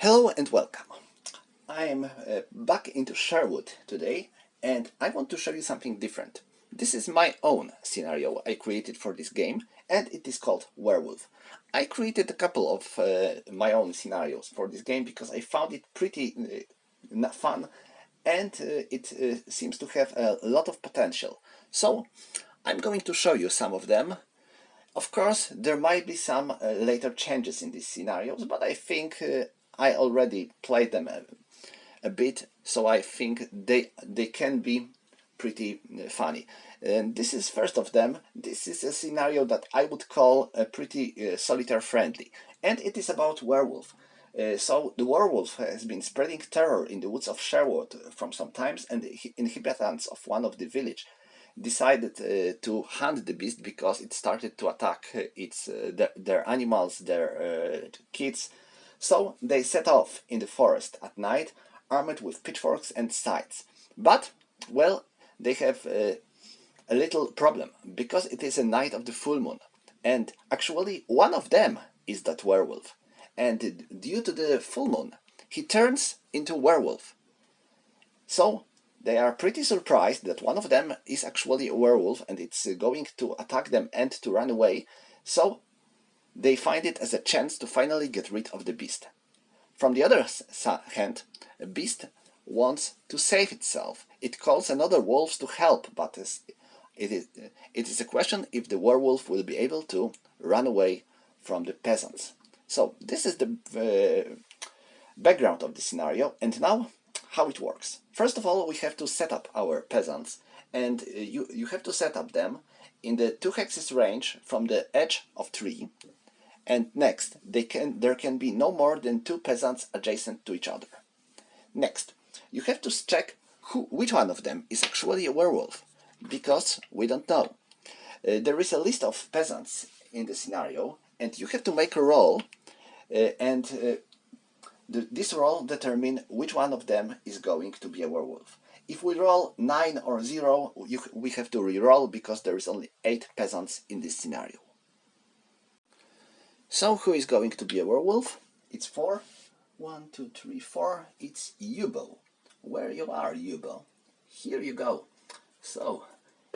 Hello and welcome. I'm back into Sherwood today and I want to show you something different. This is my own scenario I created for this game and it is called Werewolf. I created a couple of my own scenarios for this game because I found it pretty fun and it seems to have a lot of potential. So I'm going to show you some of them. Of course, there might be some later changes in these scenarios, but I think I already played them a bit, so I think they can be pretty funny. And this is first of them. This is a scenario that I would call pretty solitaire friendly, and it is about werewolf. So the werewolf has been spreading terror in the woods of Sherwood from some times, and the inhabitants of one of the village decided to hunt the beast because it started to attack their animals, their kids. So they set off in the forest at night, armed with pitchforks and scythes. But, well, they have a little problem because it is a night of the full moon, and actually one of them is that werewolf. And due to the full moon, he turns into werewolf. So they are pretty surprised that one of them is actually a werewolf and it's going to attack them and to run away. So they find it as a chance to finally get rid of the beast. From the other hand, a beast wants to save itself. It calls another wolves to help, but it is a question if the werewolf will be able to run away from the peasants. So this is the background of the scenario, and now how it works. First of all, we have to set up our peasants, and you have to set up them in the 2 hexes range from the edge of tree. And next, there can be no more than 2 peasants adjacent to each other. Next, you have to check which one of them is actually a werewolf, because we don't know. There is a list of peasants in the scenario, and you have to make a roll, and this roll determines which one of them is going to be a werewolf. If we roll 9 or 0, we have to re-roll because there is only 8 peasants in this scenario. So who is going to be a werewolf? It's 4. 1, 2, 3, 4. It's Yubo. Where you are, Yubo? Here you go. So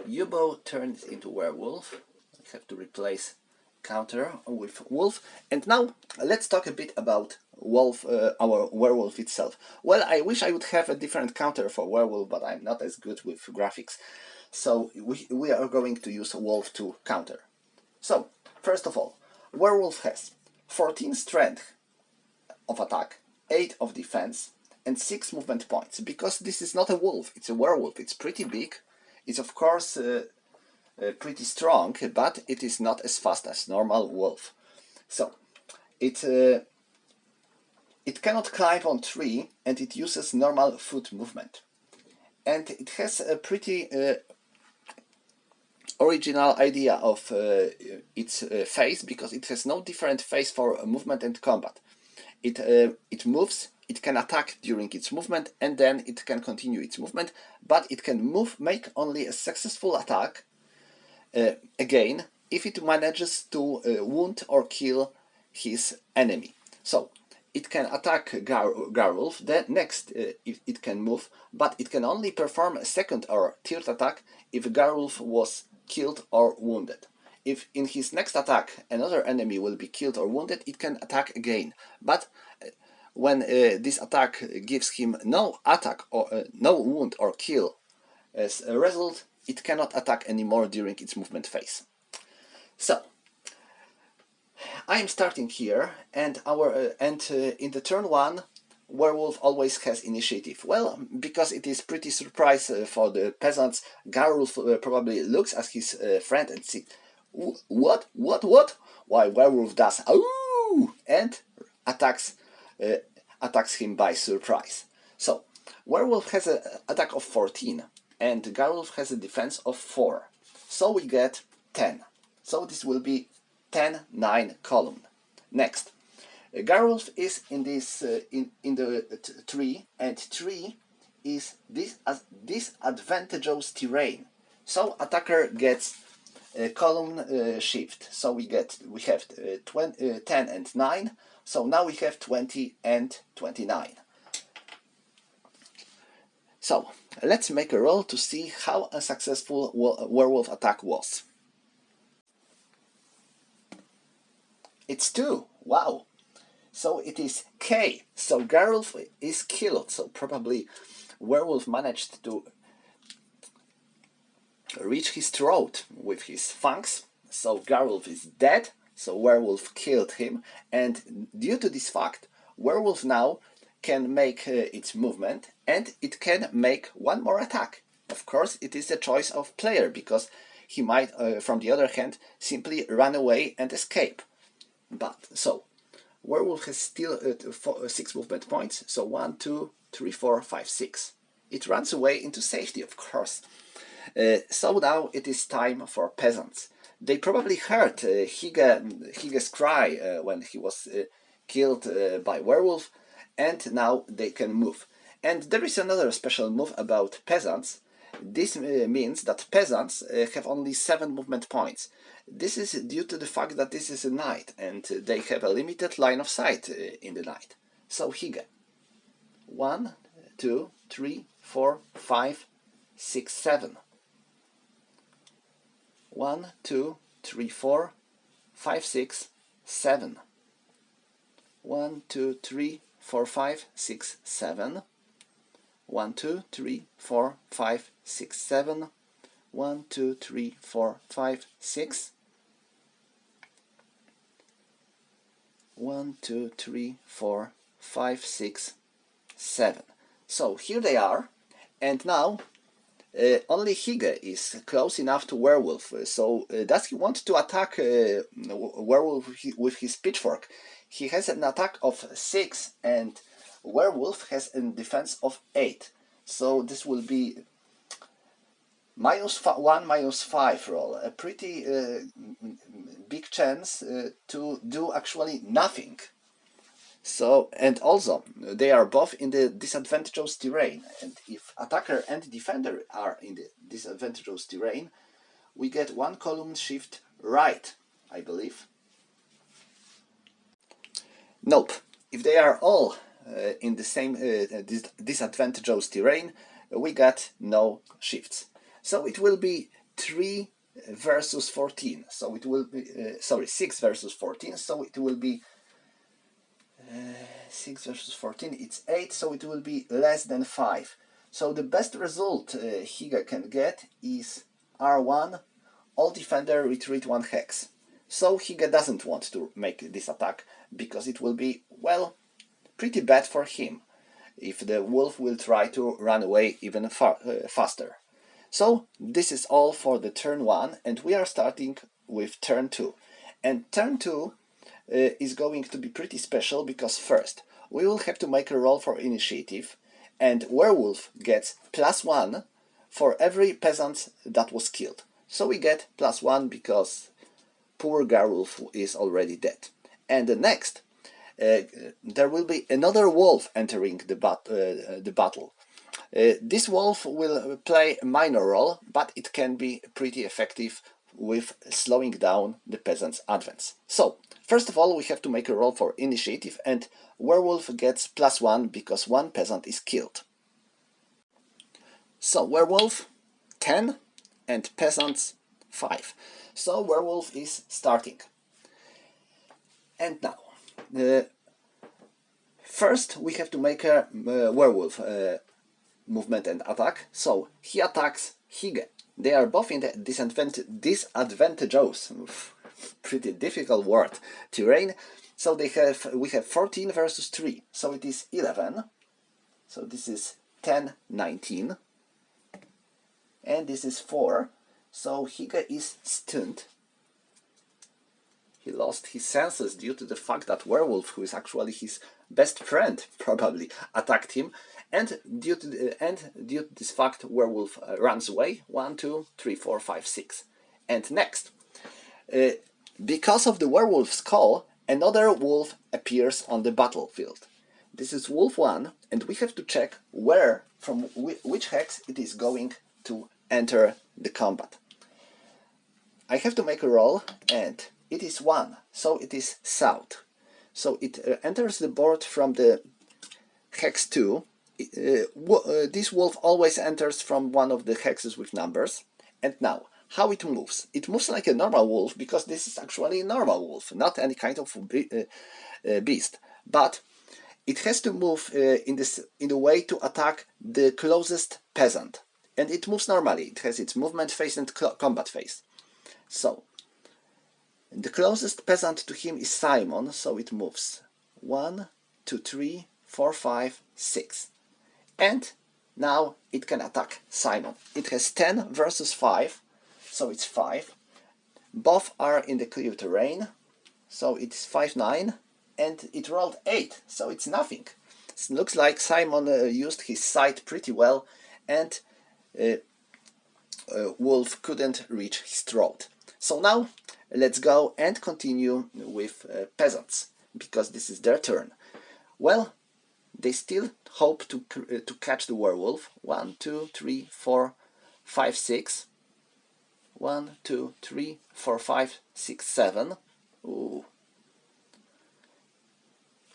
Yubo turns into werewolf. I have to replace counter with wolf. And now let's talk a bit about wolf, our werewolf itself. Well, I wish I would have a different counter for werewolf, but I'm not as good with graphics. So we are going to use wolf to counter. So first of all, werewolf has 14 strength of attack, 8 of defense, and 6 movement points. Because this is not a wolf, it's a werewolf. It's pretty big. It's of course pretty strong, but it is not as fast as normal wolf. So it cannot climb on tree, and it uses normal foot movement. And it has a pretty original idea of its phase, because it has no different phase for movement and combat. It moves, it can attack during its movement, and then it can continue its movement, but it can make only a successful attack again if it manages to wound or kill his enemy. So it can attack Werewolf, then next it can move, but it can only perform a second or third attack if Werewolf was killed or wounded. If in his next attack another enemy will be killed or wounded, it can attack again. But when this attack gives him no attack or no wound or kill as a result, it cannot attack anymore during its movement phase. So I am starting here, and in the turn 1, werewolf always has initiative. Well, because it is pretty surprise for the peasants, werewolf probably looks at his friend and see, what? Why, werewolf does ooh, and attacks him by surprise. So werewolf has an attack of 14, and werewolf has a defense of 4. So we get 10. So this will be 10-9 column. Next, werewolf is in this in the tree, and tree is this disadvantageous terrain. So attacker gets column shift. So we have 10 and 9. So now we have 20 and 29. So let's make a roll to see how a successful werewolf attack was. It's 2. Wow. So it is K. So Werewolf is killed. So probably Werewolf managed to reach his throat with his fangs. So Werewolf is dead. So Werewolf killed him. And due to this fact, Werewolf now can make its movement and it can make one more attack. Of course, it is the choice of player because he might, from the other hand, simply run away and escape. But so Werewolf has still 6 movement points, so 1, 2, 3, 4, 5, 6. It runs away into safety, of course. So now it is time for peasants. They probably heard Hige's cry when he was killed by Werewolf, and now they can move. And there is another special move about peasants. This means that peasants have only 7 movement points. This is due to the fact that this is a night and they have a limited line of sight in the night. So Hige. 1, 2, 3, 4, 5, 6, 7. 1, 2, 3, 4, 5, 6, 7. 1, 2, 3, 4, 5, 6, 7. 1, 2, 3, 4, 5, 6, 7. 1, 2, 3, 4, 5, 6. 1, 2, 3, 4, 5, 6, 7. So here they are, and now only Hige is close enough to Werewolf. So does he want to attack Werewolf with his pitchfork? He has an attack of 6 and Werewolf has a defense of 8. So this will be -1, -5 roll. A pretty big chance to do actually nothing. So, and also, they are both in the disadvantageous terrain, and if attacker and defender are in the disadvantageous terrain, we get 1 column shift right, I believe. Nope, if they are all in the same disadvantageous terrain, we got no shifts. So it will be 3 versus 14, so it will be, 6 versus 14, so it will be 6 versus 14, it's 8, so it will be less than 5. So the best result Higa can get is R1, all defender retreat 1 hex. So Higa doesn't want to make this attack, because it will be, well, pretty bad for him, if the wolf will try to run away even faster. So this is all for the turn 1, and we are starting with turn 2. And turn 2 is going to be pretty special, because first we will have to make a roll for initiative, and Werewolf gets +1 for every peasant that was killed. So we get +1 because poor Werewolf is already dead. And the next, there will be another wolf entering the battle. This wolf will play a minor role, but it can be pretty effective with slowing down the peasant's advance. So, first of all, we have to make a roll for initiative, and Werewolf gets +1 because 1 peasant is killed. So, Werewolf 10 and peasants 5. So, Werewolf is starting. And now, first we have to make a Werewolf movement and attack. So, he attacks Hige. They are both in the disadvantageous, pretty difficult word, terrain. So we have 14 versus 3, so it is 11. So this is 10, 19. And this is 4. So Hige is stunned. He lost his senses due to the fact that Werewolf, who is actually his best friend, probably attacked him. And due to this fact, Werewolf runs away. 1, 2, 3, 4, 5, 6. And next, because of the Werewolf's call, another wolf appears on the battlefield. This is Wolf 1, and we have to check from which hex it is going to enter the combat. I have to make a roll, and it is 1, so it is south. So it enters the board from the hex 2. This wolf always enters from one of the hexes with numbers. And now, how it moves? It moves like a normal wolf, because this is actually a normal wolf, not any kind of beast. But it has to move in the way to attack the closest peasant. And it moves normally. It has its movement phase and combat phase. So, the closest peasant to him is Simon, so it moves 1, 2, 3, 4, 5, 6. And now it can attack Simon. It has 10 versus 5, so it's 5. Both are in the clear terrain, so it's 5, 9. And it rolled 8, so it's nothing. It looks like Simon used his sight pretty well, and Wolf couldn't reach his throat. So now let's go and continue with peasants, because this is their turn. Well, they still hope to catch the werewolf. 1, 2, 3, 4, 5, 6. 1, 2, 3, 4, 5, 6, 7. Ooh.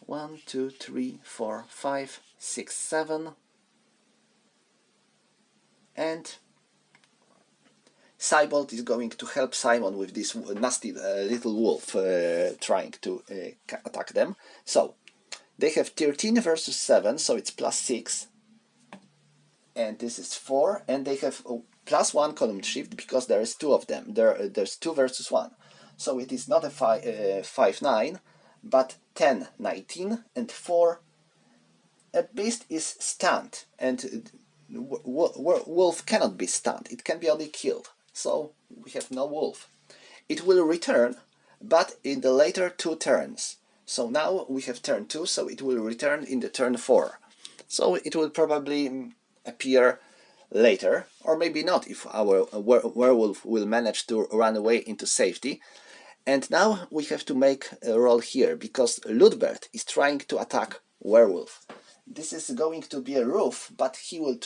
1, 2, 3, 4, 5, 6, 7. And Cybold is going to help Simon with this nasty little wolf trying to attack them. So, they have 13 versus 7, so it's plus 6. And this is 4, and they have plus 1 column shift, because there is 2 of them. There's 2 versus 1. So it is not a 5, 9, but 10, 19, and 4. A beast is stunned, and wolf cannot be stunned. It can be only killed. So we have no wolf. It will return, but in the later 2 turns. So now we have turn 2, so it will return in the turn 4. So it will probably appear later, or maybe not, if our werewolf will manage to run away into safety. And now we have to make a roll here, because Ludbert is trying to attack werewolf. This is going to be a roof, but he will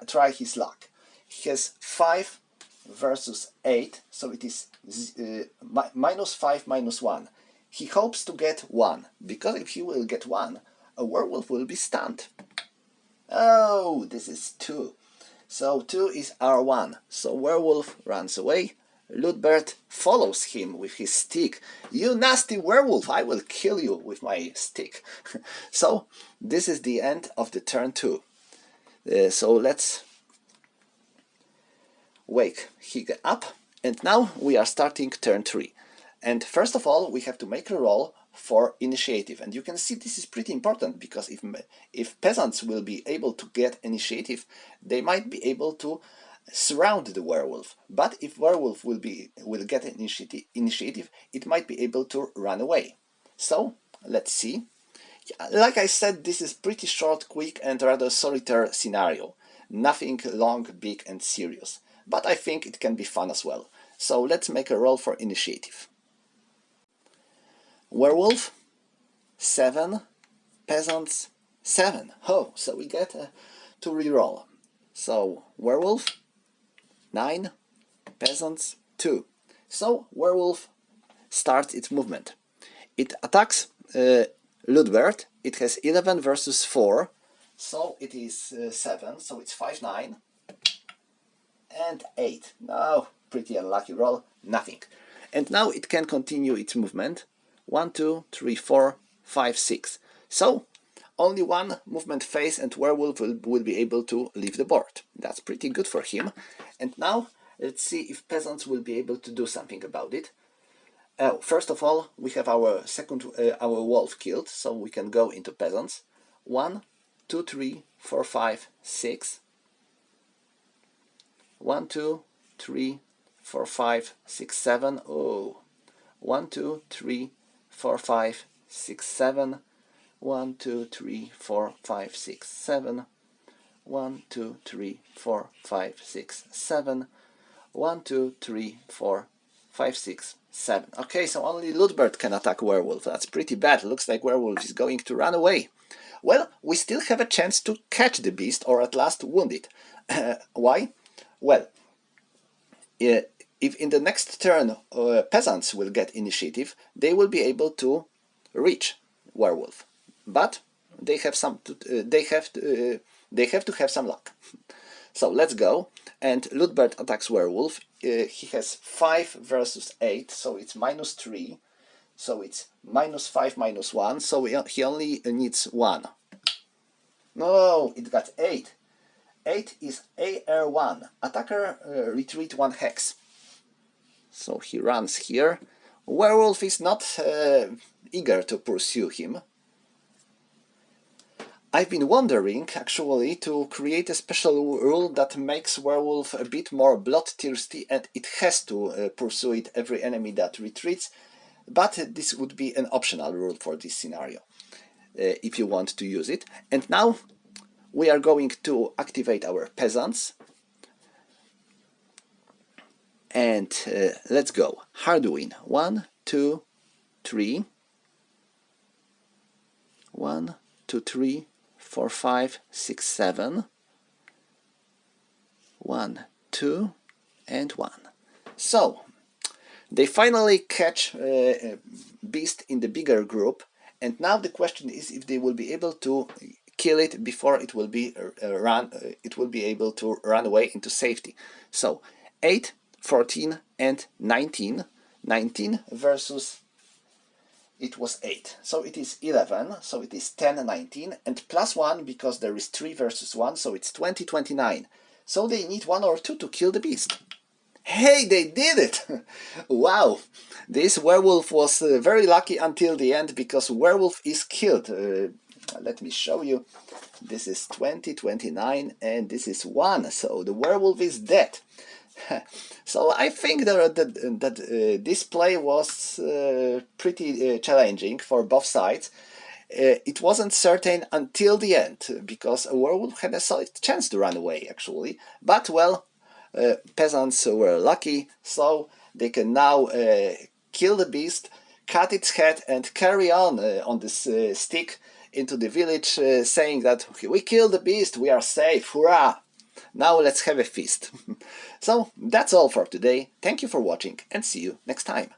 try his luck. He has 5 versus 8, so it is minus 5, minus 1. He hopes to get 1, because if he will get 1, a werewolf will be stunned. Oh, this is 2. So 2 is R1. So werewolf runs away. Ludbert follows him with his stick. You nasty werewolf, I will kill you with my stick. So this is the end of the turn 2. So let's wake Hige up. And now we are starting turn 3. And first of all, we have to make a roll for initiative. And you can see this is pretty important, because if peasants will be able to get initiative, they might be able to surround the werewolf. But if werewolf will get initiative, it might be able to run away. So let's see. Like I said, this is pretty short, quick, and rather solitary scenario. Nothing long, big, and serious. But I think it can be fun as well. So let's make a roll for initiative. Werewolf 7, peasants 7. Oh, so we get to reroll. So werewolf 9, peasants 2. So werewolf starts its movement. It attacks Ludbert. It has 11 versus 4, so it is 7, so it's 5, 9, and 8. No, pretty unlucky roll, nothing. And now it can continue its movement. 1, 2, 3, 4, 5, 6. So only one movement phase, and werewolf will be able to leave the board. That's pretty good for him. And now let's see if peasants will be able to do something about it. First of all, we have our wolf killed, so we can go into peasants. 1, 2, 3, 4, 5, 6. 1, 2, 3, 4, 5, 6, 7. Oh, 1, 2, 3, 4, 5, 6, 7. 1, 2, 3, 4, 5, 6, 7. 1, 2, 3, 4, 5, 6, 7. 1, 2, 3, 4, 5, 6, 7. Okay, so only Ludbert can attack werewolf. That's pretty bad. Looks like werewolf is going to run away. Well, we still have a chance to catch the beast, or at last wound it. Why? Well, if in the next turn peasants will get initiative, they will be able to reach werewolf, but they have to have some luck. So let's go, and Ludbert attacks werewolf. He has 5 versus 8, so it's -3, so it's -5 -1, so he only needs 1. No, it got 8. 8 is AR1. Attacker retreat 1 hex. So he runs here. Werewolf is not eager to pursue him. I've been wondering, actually, to create a special rule that makes Werewolf a bit more bloodthirsty, and it has to pursue it every enemy that retreats, but this would be an optional rule for this scenario, if you want to use it. And now we are going to activate our peasants. And let's go. Hardwin. 1, 2, 3. 1, 2, 3, 4, 5, 6, 7. 1, 2, and 1. So, they finally catch Beast in the bigger group, and now the question is if they will be able to kill it before it will be able to run away into safety. So, 8, 14, and 19. 19 versus it was 8, so it is 11, so it is 10, 19, and plus 1 because there is 3 versus 1, so it's 20, 29. So they need 1 or 2 to kill the beast. Hey, they did it! Wow! This werewolf was very lucky until the end, because werewolf is killed. Let me show you. This is 20, 29, and this is 1, so the werewolf is dead. So I think that this play was pretty challenging for both sides. It wasn't certain until the end, because a werewolf had a solid chance to run away, actually. But, well, peasants were lucky, so they can now kill the beast, cut its head, and carry on this stick into the village, saying that we killed the beast, we are safe, hurrah! Now let's have a feast. So that's all for today. Thank you for watching, and see you next time.